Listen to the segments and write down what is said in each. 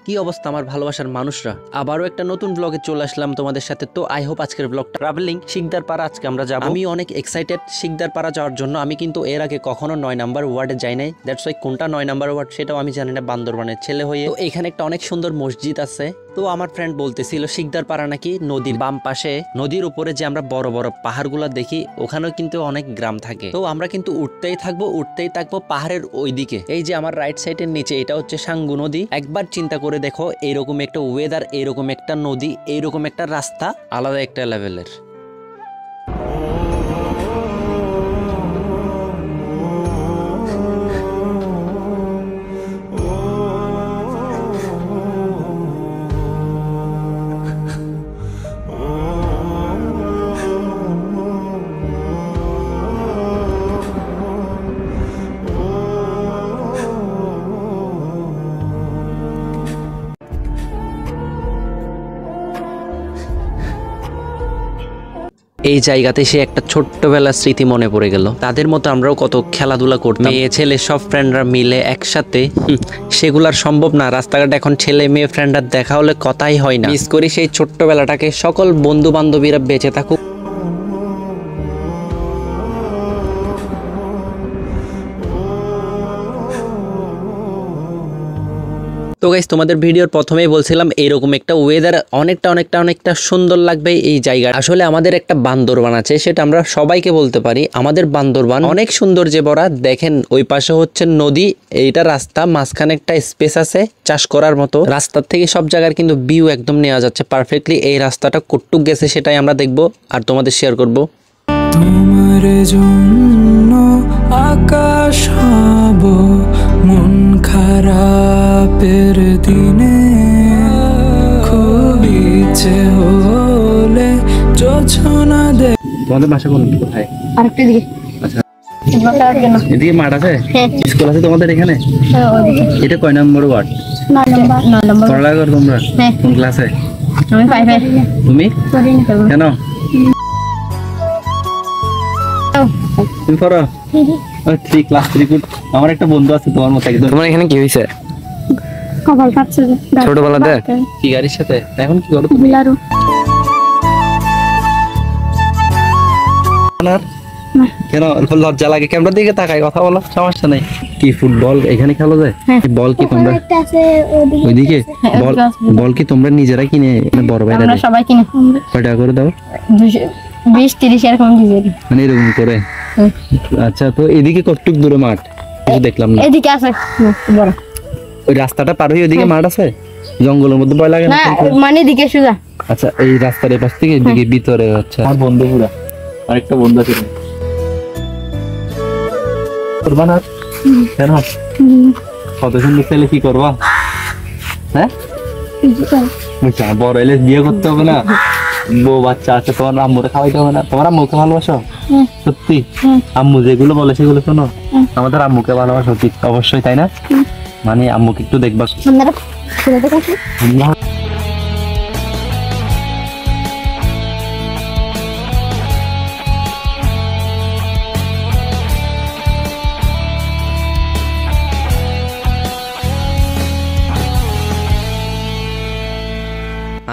কি অবস্থা আমার ভালোবাসার মানুষরা, আবারও একটা নতুন ব্লগে চলে আসলাম তোমাদের সাথে। তো আই হোপ আজকের ব্লগটা ট্রাভেলিং শিকদারপাড়া আজকে আমরা যাব। আমি অনেক এক্সাইটেড শিকদারপাড়া যাওয়ার জন্য। আমি কিন্তু এর আগে কখনো 9 নাম্বার ওয়ার্ডে যাই নাই। দ্যাটস ওয়াই কোনটা 9 নাম্বার ওয়ার্ড সেটাও আমি জানি না, বান্দরবানের ছেলে হয়ে। তো এখানে একটা অনেক সুন্দর মসজিদ আছে। তো আমার ফ্রেন্ড বলতেছিল শিকদারপাড়া নাকি নদীর বাম পাশে, নদীর উপরে যে আমরা বড় বড় পাহাড়গুলো দেখি ওখানেও কিন্তু অনেক গ্রাম থাকে। তো আমরা কিন্তু উঠতেই থাকবো পাহাড়ের ওইদিকে। এই যে আমার রাইট সাইডের নিচে এটা হচ্ছে সাঙ্গু নদী। একবার চিন্তা করে দেখো, এইরকম একটা ওয়েদার, এইরকম একটা নদী, এইরকম একটা রাস্তা, আলাদা একটা লেভেলের। এই জায়গাতে সে একটা ছোট্টবেলার স্মৃতি মনে পড়ে গেল। তাদের মতো আমরাও কত খেলাধুলা করতাম, মেয়ে ছেলে সব ফ্রেন্ডরা মিলে একসাথে। সেগুলার সম্ভব না, রাস্তাঘাট এখন ছেলে মেয়ে ফ্রেন্ডরা দেখা হলে কথাই হয় না। মিস করি সেই ছোট্টবেলাটাকে। সকল বন্ধু বান্ধবীরা বেঁচে থাকুক। তো গাইস, তোমাদের ভিডিওর প্রথমেই বলছিলাম এইরকম একটা ওয়েদার অনেকটা সুন্দর লাগবে এই জায়গা। আসলে আমাদের একটা বান্দরবান আছে, সেটা আমরা সবাইকে বলতে পারি। আমাদের বান্দরবান অনেক সুন্দর যে ভরা। দেখেন ওই পাশে হচ্ছে নদী, এইটা রাস্তা, মাঝখানে একটা স্পেস আছে চাষ করার মতো। রাস্তার থেকে সব জায়গার কিন্তু ভিউ একদম নেওয়া যাচ্ছে পারফেক্টলি। এই রাস্তাটা কতটুক গেছে সেটাই আমরা দেখবো আর তোমাদের শেয়ার করব। তোমার জন্য আকাশ হব মন খারাপের দিনে, খুব ইচ্ছে হলে জোছনা দে। তোমাদের বাসা কোথায়? আরেকটা দিকে। আচ্ছা, এদিকে মাঠ আছে, স্কুল আছে তোমাদের এখানে? এটা কয় নম্বর ওয়ার্ড? 9 নম্বর। পড়ালেখা করো তোমরা? কোন ক্লাসে? আমি 5 এ। তুমি কেন? তুমি পড়ো? 3 ক্লাস 3 গুড। আমার একটা বন্ধু আছে তোমার মতো একদম। তোমার এখানে কি হইছে? কপাল কাটছে ছোটবেলাতে কি গাড়ির সাথে? এখন কি করো তুমি? বিলারু কেন লজ্জা লাগে? ক্যামেরার দিকে তাকাই, কথা বলো, সমস্যা নাই। কি ফুটবল এখানে খেলা যায়? বল কি তোমরা ওইদিকে? বল কি তোমরা নিজেরা কিনে বড় ভাইরা? আমরা সবাই কিনে। কয় টাকা করে দাও? 20-30 এরকম দিয়ে দিই। মানে এরকম করে? আচ্ছা, তো এদিকে কতটুক দূরে মাঠ? কিছু দেখলাম না। এদিকে আছে বড় ওই রাস্তাটা পার হয়ে ওইদিকে মাঠ আছে? জঙ্গলের মধ্যে ভয় লাগে না? মানে এদিকে সোজা। আচ্ছা, এই রাস্তার পাশ থেকে এদিকে ভিতরে। আচ্ছা, আমার বন্ধু পুরা আরেকটা বন্ধু আছে। করবা না কেন? কত সুন্দর ছেলে, কি করবা? হ্যাঁ, বড় এলে বিয়ে করতে হবে না? বউ বাচ্চা আছে, তোমার আম্মুরে খাওয়াইতে হবে না? তোমার আম্মুকে ভালোবাসো সত্যি? আম্মু যেগুলো বলে সেগুলো শোনো? আমাদের আম্মুকে ভালোবাসো অবশ্যই, তাই না? মানে আম্মুকে একটু দেখবা।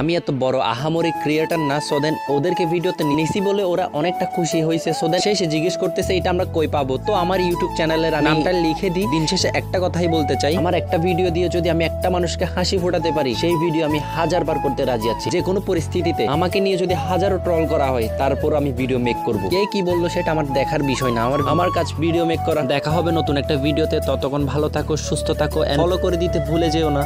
আমি এত বড় আহামরি ক্রিয়েটার না, সোদেন ওদেরকে ভিডিওতে নিয়েছি বলে ওরা অনেকটা খুশি হয়েছে। সোদেন শেষে জিজ্ঞেস করতেছে এটা আমরা কই পাবো। তো আমার ইউটিউব চ্যানেলের নামটা লিখে দিই। দিন শেষে একটা কথাই বলতে চাই, আমার একটা ভিডিও দিয়ে যদি আমি একটা মানুষকে হাসি ফোটাতে পারি, সেই ভিডিও আমি 1000 বার করতে রাজি আছি। যে কোনো পরিস্থিতিতে আমাকে নিয়ে যদি হাজারো ট্রল করা হয়, তারপর আমি ভিডিও মেক করব। কে কি বললো সেটা আমার দেখার বিষয় না। আমার কাজ ভিডিও মেক করা। দেখা হবে নতুন একটা ভিডিওতে। ততক্ষণ ভালো থাকো, সুস্থ থাকো, ফলো করে দিতে ভুলে যেও না।